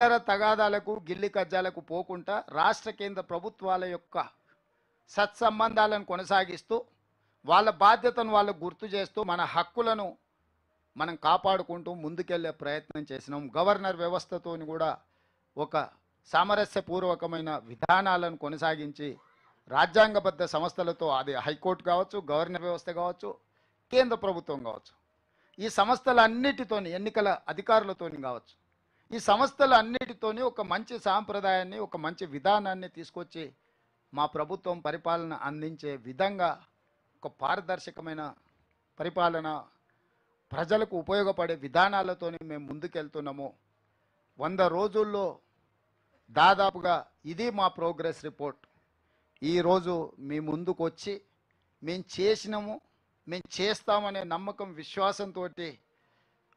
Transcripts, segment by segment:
తగాదాలకు గిల్లి కజ్జాలకు పోకుండా రాష్ట్ర కేంద్ర ప్రభుత్వాల యొక్క సత్సంబంధాలను కొనసాగిస్తూ వాళ్ళ బాధ్యతను వాళ్ళకు గుర్తు చేస్తూ మన హక్కులను మనం కాపాడుకుంటూ ముందుకెళ్లే ప్రయత్నం చేసినాం. గవర్నర్ వ్యవస్థతోని కూడా ఒక సామరస్యపూర్వకమైన విధానాలను కొనసాగించి రాజ్యాంగబద్ధ సంస్థలతో, అది హైకోర్టు కావచ్చు, గవర్నర్ వ్యవస్థ కావచ్చు, కేంద్ర ప్రభుత్వం కావచ్చు, ఈ సంస్థలన్నిటితోని, ఎన్నికల అధికారులతోని కావచ్చు, ఈ సంస్థలన్నిటితోని ఒక మంచి సాంప్రదాయాన్ని, ఒక మంచి విధానాన్ని తీసుకొచ్చి మా ప్రభుత్వం పరిపాలన అందించే విధంగా ఒక పారదర్శకమైన పరిపాలన, ప్రజలకు ఉపయోగపడే విధానాలతోని మేము ముందుకెళ్తున్నాము. 100 రోజుల్లో దాదాపుగా ఇది మా ప్రోగ్రెస్ రిపోర్ట్. ఈరోజు మీ ముందుకు వచ్చి మేము చేసినాము, మేము చేస్తామనే నమ్మకం, విశ్వాసంతో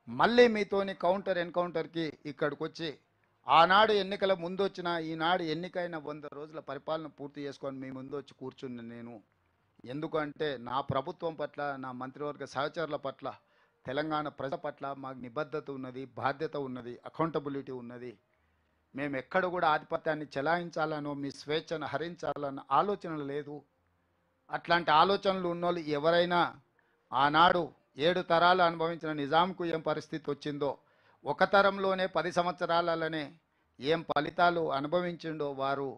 మళ్ళీ మీతోని ఎన్కౌంటర్కి ఇక్కడికి వచ్చి ఆనాడు ఎన్నికల ముందు వచ్చిన, ఈనాడు ఎన్నికైన 100 రోజుల పరిపాలన పూర్తి చేసుకొని మీ ముందు వచ్చి కూర్చుని నేను, ఎందుకంటే నా ప్రభుత్వం పట్ల, నా మంత్రివర్గ సహచరుల పట్ల, తెలంగాణ ప్రజల పట్ల మాకు నిబద్ధత ఉన్నది, బాధ్యత ఉన్నది, అకౌంటబిలిటీ ఉన్నది. మేము ఎక్కడ కూడా ఆధిపత్యాన్ని చెలాయించాలనో మీ స్వేచ్ఛను హరించాలన్న ఆలోచన లేదు. అట్లాంటి ఆలోచనలు ఉన్నోళ్ళు ఎవరైనా ఆనాడు 7 తరాలు అనుభవించిన నిజాంకు ఏం పరిస్థితి వచ్చిందో, ఒక తరంలోనే 10 సంవత్సరాలనే ఏం ఫలితాలు అనుభవించిండో, వారు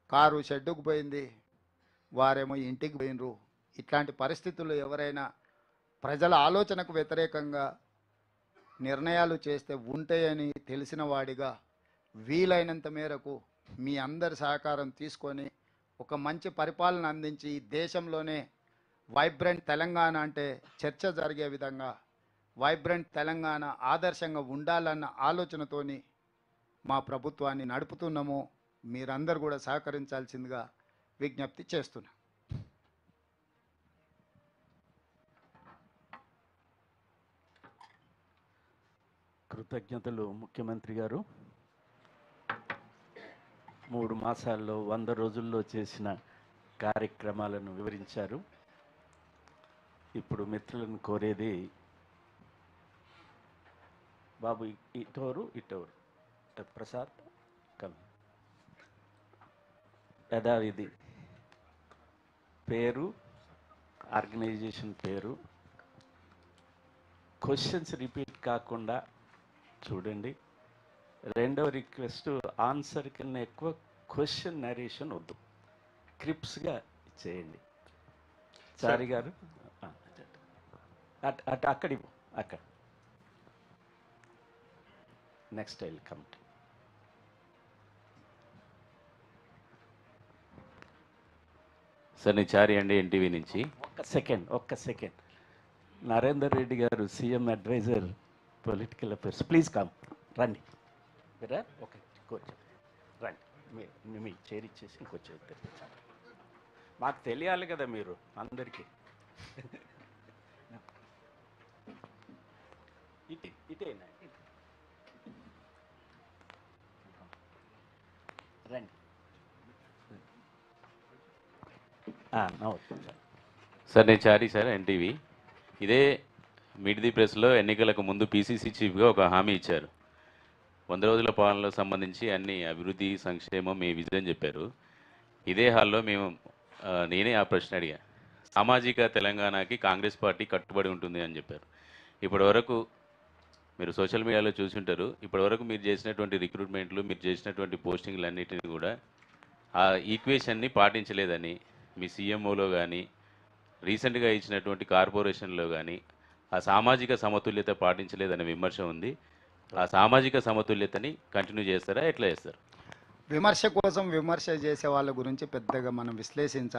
కారు షెడ్డుకు పోయింది, వారేమో ఇంటికి పోయినరు. ఇట్లాంటి పరిస్థితుల్లో ఎవరైనా ప్రజల ఆలోచనకు వ్యతిరేకంగా నిర్ణయాలు చేస్తే ఉంటాయని తెలిసిన వాడిగా వీలైనంత మేరకు మీ అందరి సహకారం తీసుకొని ఒక మంచి పరిపాలన అందించి ఈ దేశంలోనే వైబ్రెంట్ తెలంగాణ అంటే చర్చ జరిగే విధంగా, వైబ్రెంట్ తెలంగాణ ఆదర్శంగా ఉండాలన్న ఆలోచనతోని మా ప్రభుత్వాన్ని నడుపుతున్నాము. మీరందరూ కూడా సహకరించాల్సిందిగా విజ్ఞప్తి చేస్తున్నా. కృతజ్ఞతలు ముఖ్యమంత్రి గారు. 3 మాసాల్లో 100 రోజుల్లో చేసిన కార్యక్రమాలను వివరించారు. ఇప్పుడు మిత్రులను కోరేది, బాబు ఇటోరు ప్రసాద్ కమ్, యథావిధి పేరు, ఆర్గనైజేషన్ పేరు, క్వశ్చన్స్ రిపీట్ కాకుండా చూడండి. రెండవ రిక్వెస్ట్, ఆన్సర్ కన్నా ఎక్కువ క్వశ్చన్ నరేషన్ వద్దు, క్రిప్స్గా చేయండి. చారి గారు అక్కడి అక్కడ next I will come to. Sir నేను చారి అండి, ఎన్టీవీ నుంచి. ఒక్క second Narender Reddy garu, CM adviser political affairs, please come, రండి. మీరా ఓకే, కూర్చో, రండి. మీ చేరిచ్చేసి ఇంకొచ్చేది తెప్పించండి, మాకు తెలియాలి కదా మీరు అందరికీ. ఇటేనా, రండి. సార్ నేను చారి సార్, ఎన్టీవీ. ఇదే మిడ్ ది ప్రెస్లో ఎన్నికలకు ముందు పీసీసీ చీఫ్గా ఒక హామీ ఇచ్చారు. 100 రోజుల పాలనలో సంబంధించి అన్ని అభివృద్ధి, సంక్షేమం మీ విజన్ చెప్పారు. ఇదే హాల్లో నేనే ఆ ప్రశ్న అడిగా. సామాజిక తెలంగాణకి కాంగ్రెస్ పార్టీ కట్టుబడి ఉంటుంది అని చెప్పారు. ఇప్పటివరకు మీరు సోషల్ మీడియాలో చూసుంటారు, ఇప్పటివరకు మీరు చేసినటువంటి రిక్రూట్మెంట్లు, మీరు చేసినటువంటి పోస్టింగ్లు అన్నిటిని కూడా ఆ ఈక్వేషన్ని పాటించలేదని మీ సీఎంఓలో కానీ, రీసెంట్గా ఇచ్చినటువంటి కార్పొరేషన్లో కానీ ఆ సామాజిక సమతుల్యత పాటించలేదనే విమర్శ ఉంది. ఆ సామాజిక సమతుల్యతని కంటిన్యూ చేస్తారా, ఎట్లా చేస్తారు? విమర్శ కోసం విమర్శ చేసే వాళ్ళ గురించి పెద్దగా మనం విశ్లేషించాలి.